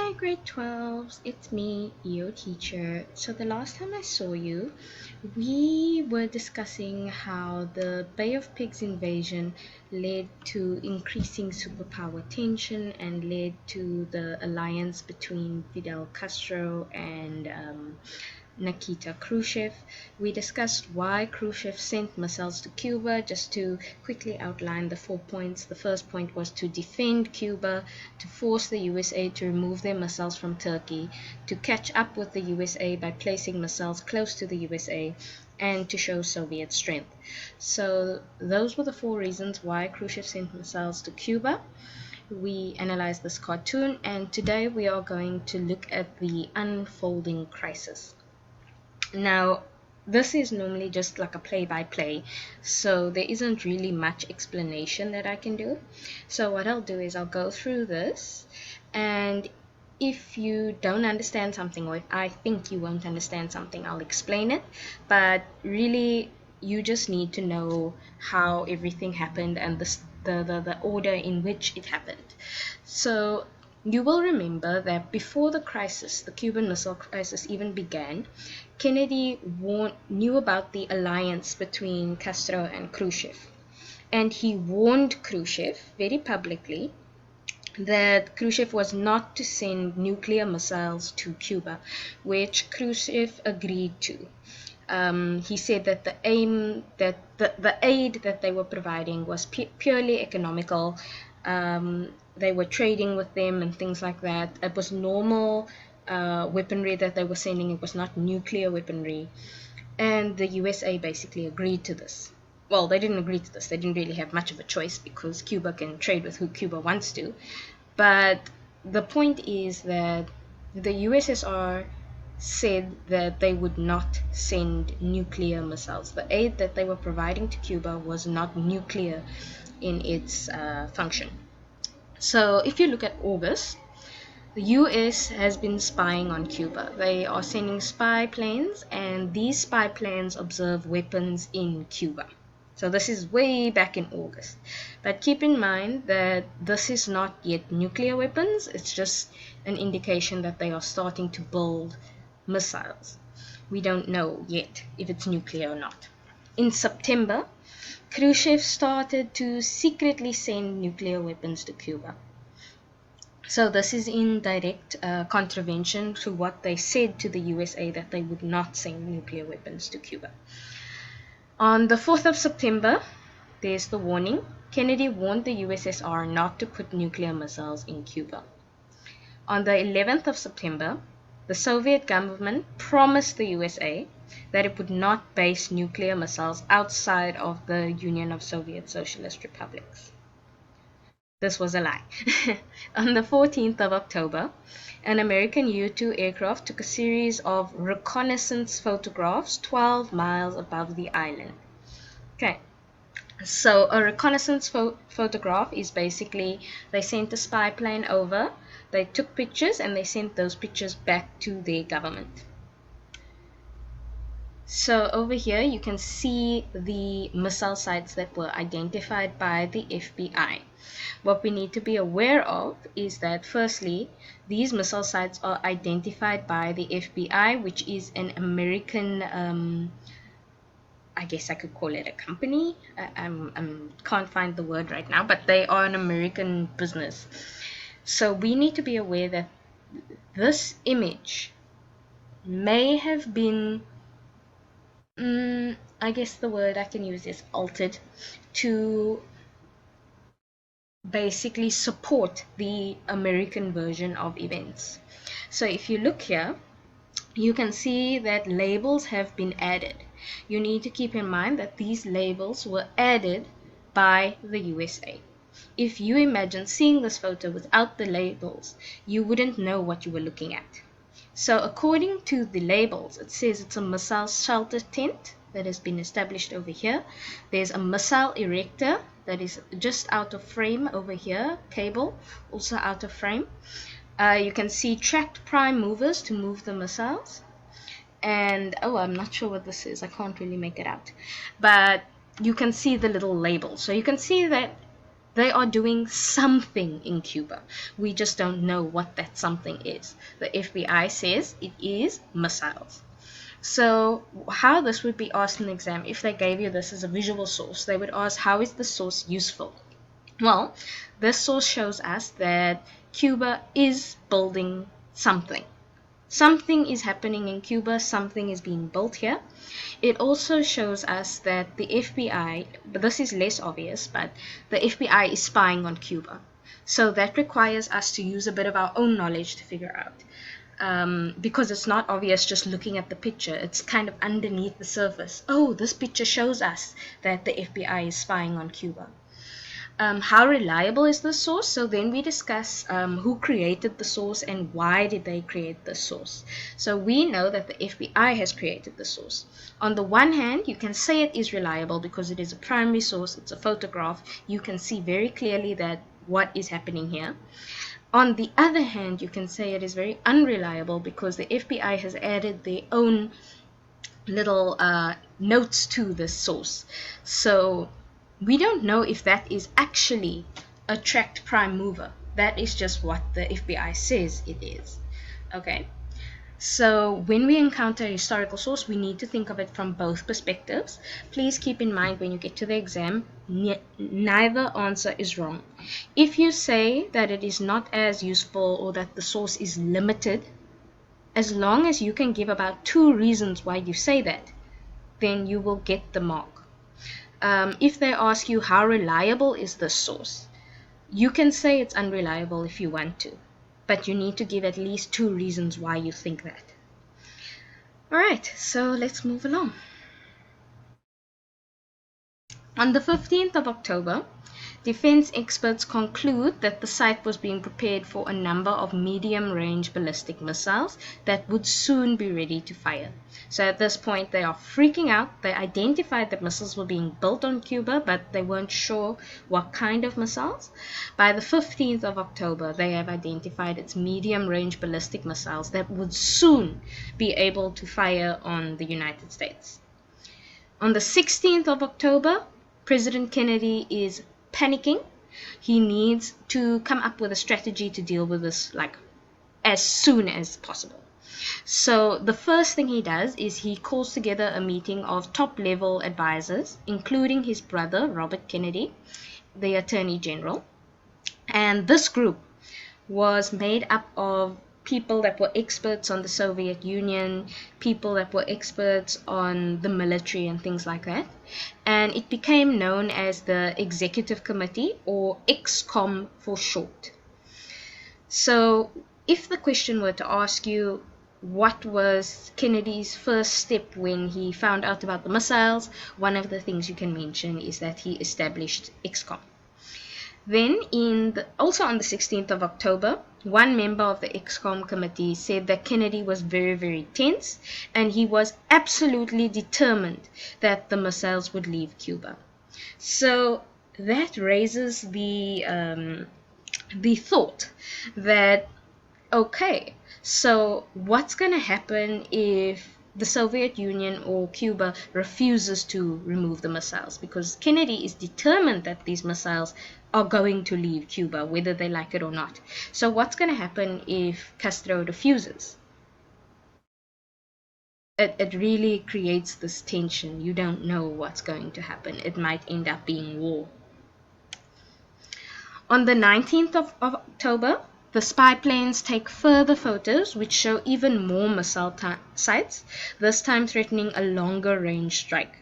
Hi grade 12s, it's me, your teacher. So the last time I saw you, we were discussing how the Bay of Pigs invasion led to increasing superpower tension and led to the alliance between Fidel Castro and Nikita Khrushchev. We discussed why Khrushchev sent missiles to Cuba. Just to quickly outline the 4 points. The first point was to defend Cuba, to force the USA to remove their missiles from Turkey, to catch up with the USA by placing missiles close to the USA, and to show Soviet strength. So those were the 4 reasons why Khrushchev sent missiles to Cuba. We analyzed this cartoon, and today we are going to look at the unfolding crisis. Now, this is normally just like a play-by-play, so there isn't really much explanation that I can do. So what I'll do is I'll go through this, and if you don't understand something, or if I think you won't understand something, I'll explain it. But really, you just need to know how everything happened and the order in which it happened. So you will remember that before the crisis, the Cuban Missile Crisis even began, Kennedy knew about the alliance between Castro and Khrushchev. And he warned Khrushchev very publicly that Khrushchev was not to send nuclear missiles to Cuba, which Khrushchev agreed to. He said that the aid that they were providing was purely economical. They were trading with them and things like that. It was normal weaponry that they were sending. It was not nuclear weaponry. And the USA basically agreed to this. Well, they didn't agree to this. They didn't really have much of a choice because Cuba can trade with who Cuba wants to. But the point is that the USSR said that they would not send nuclear missiles. The aid that they were providing to Cuba was not nuclear in its function. So if you look at August, the US has been spying on Cuba. They are sending spy planes, and these spy planes observe weapons in Cuba. So this is way back in August. But keep in mind that this is not yet nuclear weapons. It's just an indication that they are starting to build missiles. We don't know yet if it's nuclear or not. In September, Khrushchev started to secretly send nuclear weapons to Cuba. So this is in direct contravention to what they said to the USA, that they would not send nuclear weapons to Cuba. On the 4th of September, there's the warning. Kennedy warned the USSR not to put nuclear missiles in Cuba. On the 11th of September, the Soviet government promised the USA that it would not base nuclear missiles outside of the Union of Soviet Socialist Republics. This was a lie. On the 14th of October, an American U-2 aircraft took a series of reconnaissance photographs 12 miles above the island. Okay, so a reconnaissance photograph is basically they sent a spy plane over, they took pictures, and they sent those pictures back to their government. So over here you can see the missile sites that were identified by the FBI. What we need to be aware of is that firstly, these missile sites are identified by the FBI, which is an American, I guess I could call it a company. I can't find the word right now, but they are an American business. So we need to be aware that this image may have been, I guess the word I can use is altered to basically support the American version of events. So if you look here, you can see that labels have been added. You need to keep in mind that these labels were added by the USA. If you imagine seeing this photo without the labels, you wouldn't know what you were looking at. So according to the labels, it says it's a missile shelter tent that has been established over here. There's a missile erector that is just out of frame over here, cable also out of frame. You can see tracked prime movers to move the missiles. And I'm not sure what this is, I can't really make it out, but you can see the little label. So you can see that They are doing something in Cuba. We just don't know what that something is. The FBI says it is missiles. So how this would be asked in the exam, if they gave you this as a visual source, they would ask, how is the source useful? Well, this source shows us that Cuba is building something. Something is happening in Cuba, something is being built here. It also shows us that the FBI, but this is less obvious, but the FBI is spying on Cuba. So that requires us to use a bit of our own knowledge to figure out. Because it's not obvious just looking at the picture. It's kind of underneath the surface. Oh, this picture shows us that the FBI is spying on Cuba. How reliable is the source? So then we discuss who created the source and why did they create the source. So we know that the FBI has created the source. On the one hand, you can say it is reliable because it is a primary source, it's a photograph. You can see very clearly that what is happening here. On the other hand, you can say it is very unreliable because the FBI has added their own little notes to this source. So we don't know if that is actually a tracked prime mover. That is just what the FBI says it is. Okay. So when we encounter a historical source, we need to think of it from both perspectives. Please keep in mind when you get to the exam, neither answer is wrong. If you say that it is not as useful or that the source is limited, as long as you can give about 2 reasons why you say that, then you will get the mark. If they ask you how reliable is this source, you can say it's unreliable if you want to, but you need to give at least 2 reasons why you think that. Alright, so let's move along. On the 15th of October, defense experts conclude that the site was being prepared for a number of medium-range ballistic missiles that would soon be ready to fire. So at this point, they are freaking out. They identified that missiles were being built on Cuba, but they weren't sure what kind of missiles. By the 15th of October, they have identified its medium-range ballistic missiles that would soon be able to fire on the United States. On the 16th of October, President Kennedy is panicking. He needs to come up with a strategy to deal with this as soon as possible. So the first thing he does is he calls together a meeting of top level advisors, including his brother Robert Kennedy, the Attorney General. And this group was made up of people that were experts on the Soviet Union, people that were experts on the military and things like that. And it became known as the Executive Committee, or EXCOM for short. So if the question were to ask you what was Kennedy's first step when he found out about the missiles, one of the things you can mention is that he established EXCOM. Then, also on the 16th of October, one member of the EXCOM committee said that Kennedy was very, very tense, and he was absolutely determined that the missiles would leave Cuba. So that raises the thought that, okay, so what's going to happen if the Soviet Union or Cuba refuses to remove the missiles? Because Kennedy is determined that these missiles are going to leave Cuba, whether they like it or not. So what's going to happen if Castro refuses? It really creates this tension. You don't know what's going to happen. It might end up being war. On the 19th of October, the spy planes take further photos which show even more missile sites, this time threatening a longer range strike.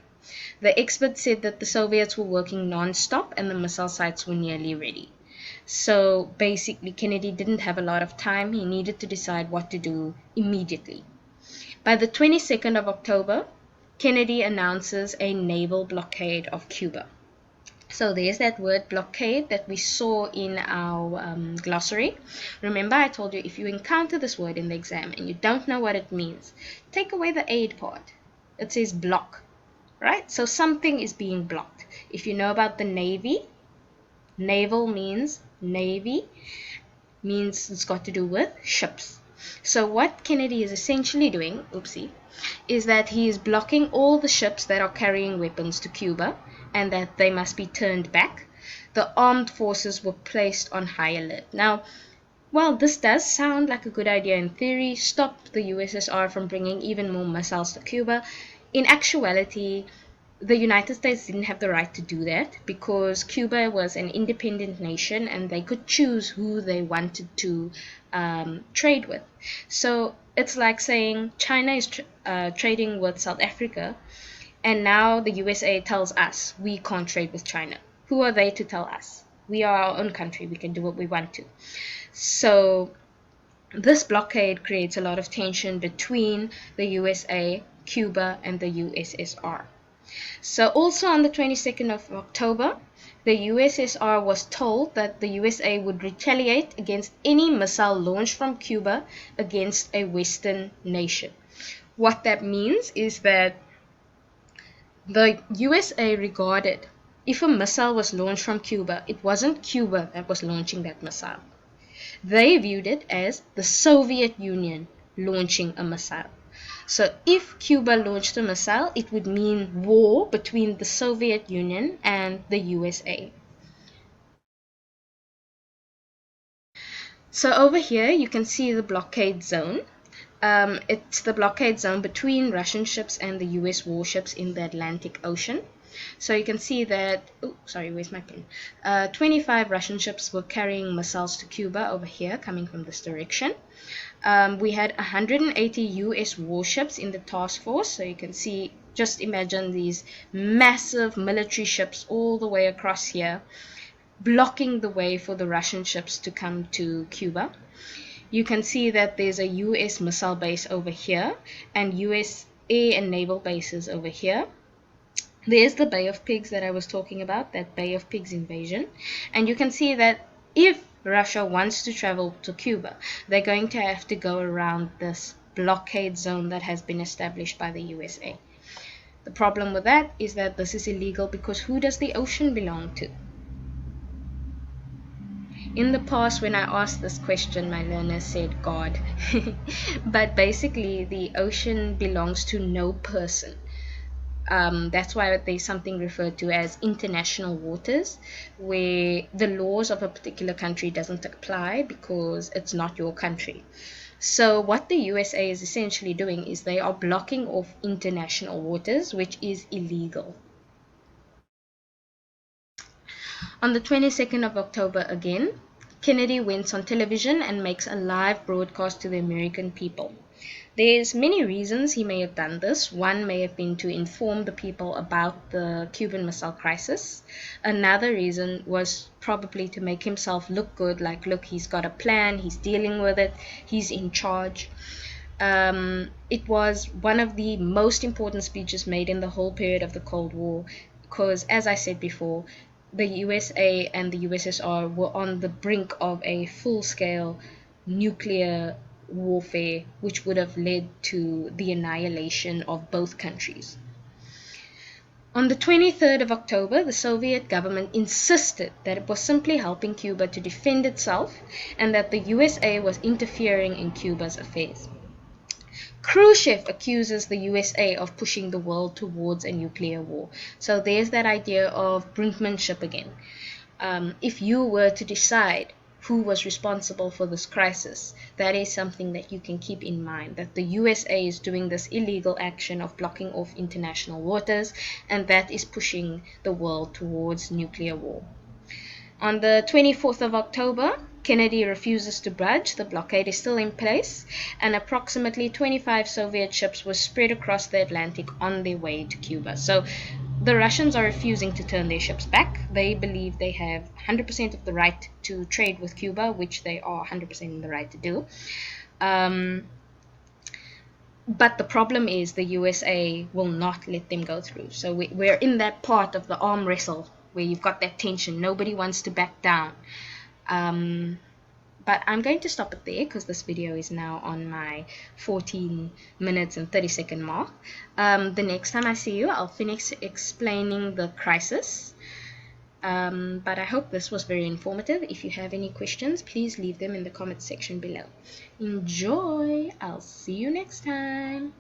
The experts said that the Soviets were working non-stop and the missile sites were nearly ready. So basically, Kennedy didn't have a lot of time. He needed to decide what to do immediately. By the 22nd of October, Kennedy announces a naval blockade of Cuba. So there's that word blockade that we saw in our glossary. Remember, I told you if you encounter this word in the exam and you don't know what it means, take away the aid part. It says block, right? So something is being blocked. If you know about the Navy, naval means Navy, means it's got to do with ships. So what Kennedy is essentially doing, is that he is blocking all the ships that are carrying weapons to Cuba, and that they must be turned back the armed forces were placed on high alert. Now, while this does sound like a good idea in theory, stop the USSR from bringing even more missiles to Cuba, in actuality, the United States didn't have the right to do that because Cuba was an independent nation and they could choose who they wanted to trade with. So it's like saying China is trading with South Africa, and now the USA tells us we can't trade with China. Who are they to tell us? We are our own country. We can do what we want to. So this blockade creates a lot of tension between the USA, Cuba, and the USSR. So also on the 22nd of October, the USSR was told that the USA would retaliate against any missile launched from Cuba against a Western nation. What that means is that the USA regarded if a missile was launched from Cuba, it wasn't Cuba that was launching that missile. They viewed it as the Soviet Union launching a missile. So if Cuba launched a missile, it would mean war between the Soviet Union and the USA. So over here you can see the blockade zone. It's the blockade zone between Russian ships and the US warships in the Atlantic Ocean. So you can see that, oh, sorry, where's my pen? 25 Russian ships were carrying missiles to Cuba over here, coming from this direction. We had 180 US warships in the task force. So you can see, just imagine these massive military ships all the way across here, blocking the way for the Russian ships to come to Cuba. You can see that there's a US missile base over here and US air and naval bases over here. There's the Bay of Pigs that I was talking about, that Bay of Pigs invasion. And you can see that if Russia wants to travel to Cuba, they're going to have to go around this blockade zone that has been established by the USA. The problem with that is that this is illegal because who does the ocean belong to? In the past, when I asked this question, my learners said God. But basically, the ocean belongs to no person. That's why there's something referred to as international waters, where the laws of a particular country doesn't apply because it's not your country. So what the USA is essentially doing is they are blocking off international waters, which is illegal. On the 22nd of October again, Kennedy went on television and makes a live broadcast to the American people. There's many reasons he may have done this. One may have been to inform the people about the Cuban Missile Crisis. Another reason was probably to make himself look good, like, look, he's got a plan, he's dealing with it, he's in charge. It was one of the most important speeches made in the whole period of the Cold War because, as I said before, the USA and the USSR were on the brink of a full-scale nuclear warfare, which would have led to the annihilation of both countries. On the 23rd of October, the Soviet government insisted that it was simply helping Cuba to defend itself and that the USA was interfering in Cuba's affairs. Khrushchev accuses the USA of pushing the world towards a nuclear war. So there's that idea of brinkmanship again. If you were to decide who was responsible for this crisis, that is something that you can keep in mind, that the USA is doing this illegal action of blocking off international waters, and that is pushing the world towards nuclear war. On the 24th of October, Kennedy refuses to budge. The blockade is still in place, and approximately 25 Soviet ships were spread across the Atlantic on their way to Cuba. So the Russians are refusing to turn their ships back. They believe they have 100% of the right to trade with Cuba, which they are 100% in the right to do. But the problem is the USA will not let them go through. So we're in that part of the arm wrestle where you've got that tension. Nobody wants to back down. But I'm going to stop it there because this video is now on my 14 minutes and 30-second mark. The next time I see you, I'll finish explaining the crisis. But I hope this was very informative. If you have any questions, please leave them in the comment section below. Enjoy! I'll see you next time.